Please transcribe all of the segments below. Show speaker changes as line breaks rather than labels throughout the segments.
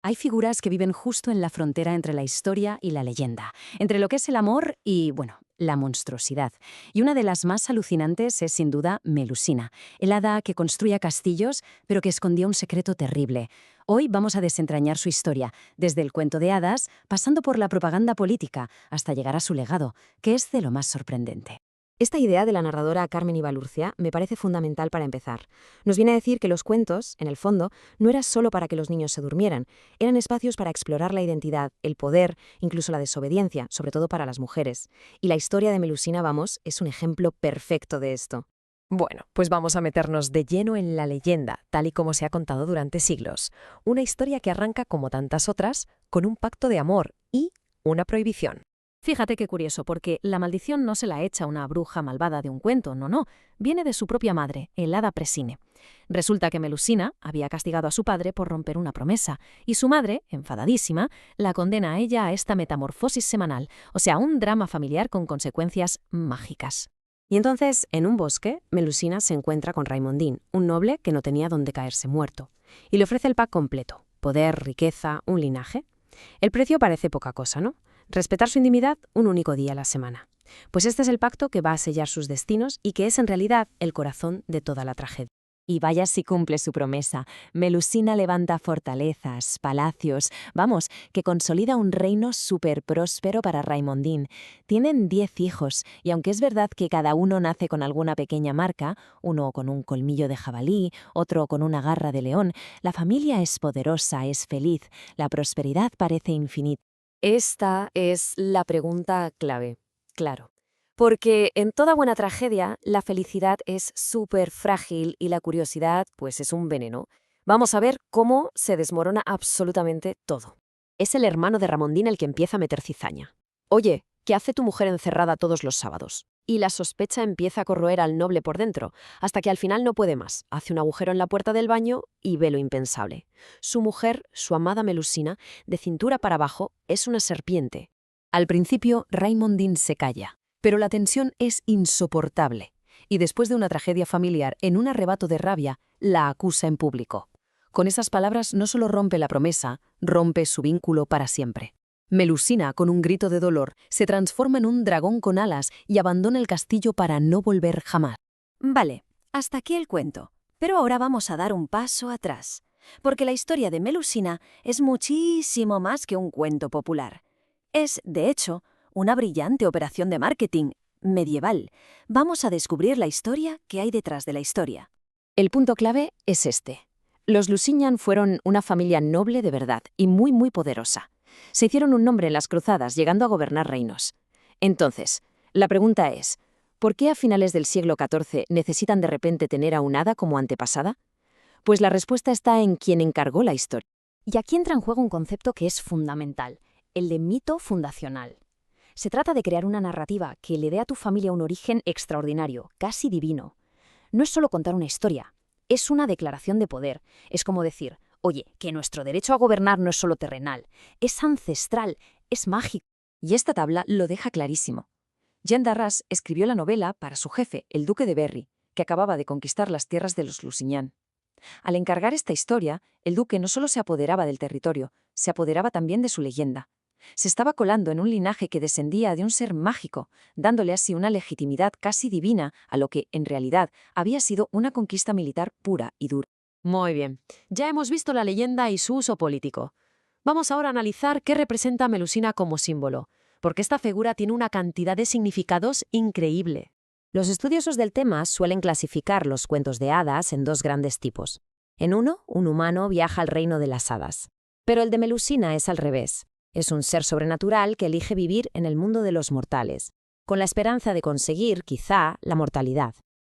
Hay figuras que viven justo en la frontera entre la historia y la leyenda, entre lo que es el amor y, bueno, la monstruosidad. Y una de las más alucinantes es sin duda Melusina, el hada que construía castillos, pero que escondía un secreto terrible. Hoy vamos a desentrañar su historia, desde el cuento de hadas, pasando por la propaganda política, hasta llegar a su legado, que es de lo más sorprendente.
Esta idea de la narradora Carmen Ibalurcia me parece fundamental para empezar. Nos viene a decir que los cuentos, en el fondo, no eran solo para que los niños se durmieran, eran espacios para explorar la identidad, el poder, incluso la desobediencia, sobre todo para las mujeres. Y la historia de Melusina, vamos, es un ejemplo perfecto de esto.
Bueno, pues vamos a meternos de lleno en la leyenda, tal y como se ha contado durante siglos. Una historia que arranca, como tantas otras, con un pacto de amor y una prohibición.
Fíjate qué curioso, porque la maldición no se la echa una bruja malvada de un cuento, no, viene de su propia madre, el hada Presine. Resulta que Melusina había castigado a su padre por romper una promesa, y su madre, enfadadísima, la condena a ella a esta metamorfosis semanal, o sea, un drama familiar con consecuencias mágicas.
Y entonces, en un bosque, Melusina se encuentra con Raimondín, un noble que no tenía dónde caerse muerto, y le ofrece el pack completo: poder, riqueza, un linaje. El precio parece poca cosa, ¿no? Respetar su intimidad un único día a la semana. Pues este es el pacto que va a sellar sus destinos y que es en realidad el corazón de toda la tragedia.
Y vaya si cumple su promesa. Melusina levanta fortalezas, palacios, vamos, que consolida un reino súper próspero para Raimondín. Tienen 10 hijos, y aunque es verdad que cada uno nace con alguna pequeña marca, uno con un colmillo de jabalí, otro con una garra de león, la familia es poderosa, es feliz, la prosperidad parece infinita.
Esta es la pregunta clave, claro. Porque en toda buena tragedia, la felicidad es súper frágil y la curiosidad, pues, es un veneno. Vamos a ver cómo se desmorona absolutamente todo. Es el hermano de Ramondín el que empieza a meter cizaña. Oye, ¿qué hace tu mujer encerrada todos los sábados? Y la sospecha empieza a corroer al noble por dentro, hasta que al final no puede más. Hace un agujero en la puerta del baño y ve lo impensable. Su mujer, su amada Melusina, de cintura para abajo, es una serpiente.
Al principio, Raimondín se calla, pero la tensión es insoportable, y después de una tragedia familiar, en un arrebato de rabia, la acusa en público. Con esas palabras no solo rompe la promesa, rompe su vínculo para siempre. Melusina, con un grito de dolor, se transforma en un dragón con alas y abandona el castillo para no volver jamás.
Vale, hasta aquí el cuento. Pero ahora vamos a dar un paso atrás, porque la historia de Melusina es muchísimo más que un cuento popular. Es, de hecho, una brillante operación de marketing medieval. Vamos a descubrir la historia que hay detrás de la historia.
El punto clave es este. Los Lusignan fueron una familia noble de verdad y muy poderosa. Se hicieron un nombre en las cruzadas, llegando a gobernar reinos. Entonces, la pregunta es, ¿por qué a finales del siglo XIV necesitan de repente tener a un hada como antepasada? Pues la respuesta está en quien encargó la historia.
Y aquí entra en juego un concepto que es fundamental, el de mito fundacional. Se trata de crear una narrativa que le dé a tu familia un origen extraordinario, casi divino. No es solo contar una historia, es una declaración de poder. Es como decir, oye, que nuestro derecho a gobernar no es solo terrenal, es ancestral, es mágico.
Y esta tabla lo deja clarísimo. Jean d'Arras escribió la novela para su jefe, el duque de Berry, que acababa de conquistar las tierras de los Lusignan. Al encargar esta historia, el duque no solo se apoderaba del territorio, se apoderaba también de su leyenda. Se estaba colando en un linaje que descendía de un ser mágico, dándole así una legitimidad casi divina a lo que, en realidad, había sido una conquista militar pura y dura.
Muy bien, ya hemos visto la leyenda y su uso político. Vamos ahora a analizar qué representa Melusina como símbolo, porque esta figura tiene una cantidad de significados increíble. Los estudiosos del tema suelen clasificar los cuentos de hadas en dos grandes tipos. En uno, un humano viaja al reino de las hadas. Pero el de Melusina es al revés. Es un ser sobrenatural que elige vivir en el mundo de los mortales, con la esperanza de conseguir, quizá, la mortalidad.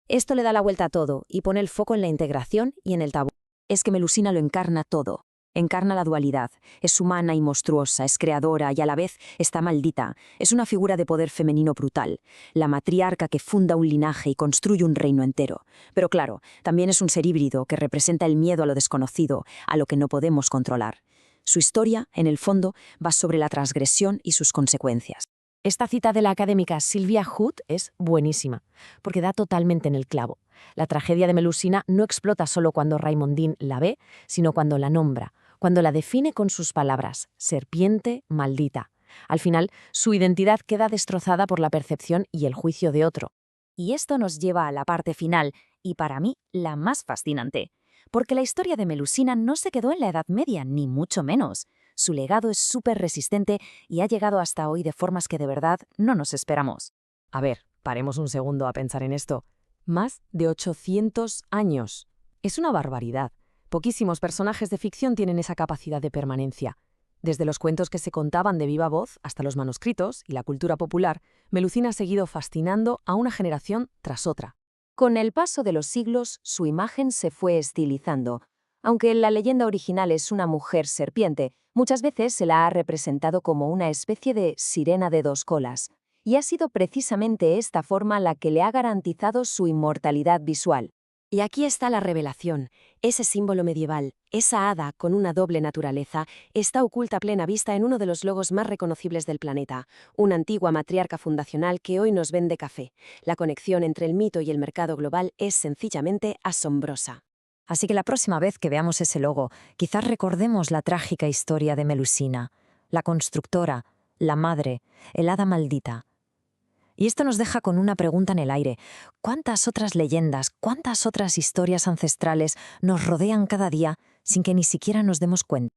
Esto le da la vuelta a todo y pone el foco en la integración y en el tabú.
Es que Melusina lo encarna todo. Encarna la dualidad. Es humana y monstruosa, es creadora y a la vez está maldita. Es una figura de poder femenino brutal. La matriarca que funda un linaje y construye un reino entero. Pero claro, también es un ser híbrido que representa el miedo a lo desconocido, a lo que no podemos controlar. Su historia, en el fondo, va sobre la transgresión y sus consecuencias.
Esta cita de la académica Sylvia Hood es buenísima, porque da totalmente en el clavo. La tragedia de Melusina no explota solo cuando Raimondín la ve, sino cuando la nombra,
cuando la define con sus palabras, serpiente maldita. Al final, su identidad queda destrozada por la percepción y el juicio de otro.
Y esto nos lleva a la parte final, y para mí la más fascinante. Porque la historia de Melusina no se quedó en la Edad Media, ni mucho menos. Su legado es súper resistente y ha llegado hasta hoy de formas que de verdad no nos esperamos.
A ver, paremos un segundo a pensar en esto. Más de 800 años. Es una barbaridad. Poquísimos personajes de ficción tienen esa capacidad de permanencia. Desde los cuentos que se contaban de viva voz hasta los manuscritos y la cultura popular, Melusina ha seguido fascinando a una generación tras otra.
Con el paso de los siglos, su imagen se fue estilizando. Aunque la leyenda original es una mujer serpiente, muchas veces se la ha representado como una especie de sirena de dos colas. Y ha sido precisamente esta forma la que le ha garantizado su inmortalidad visual.
Y aquí está la revelación. Ese símbolo medieval, esa hada con una doble naturaleza, está oculta a plena vista en uno de los logos más reconocibles del planeta, una antigua matriarca fundacional que hoy nos vende café. La conexión entre el mito y el mercado global es sencillamente asombrosa.
Así que la próxima vez que veamos ese logo, quizás recordemos la trágica historia de Melusina, la constructora, la madre, el hada maldita. Y esto nos deja con una pregunta en el aire. ¿Cuántas otras leyendas, cuántas otras historias ancestrales nos rodean cada día sin que ni siquiera nos demos cuenta?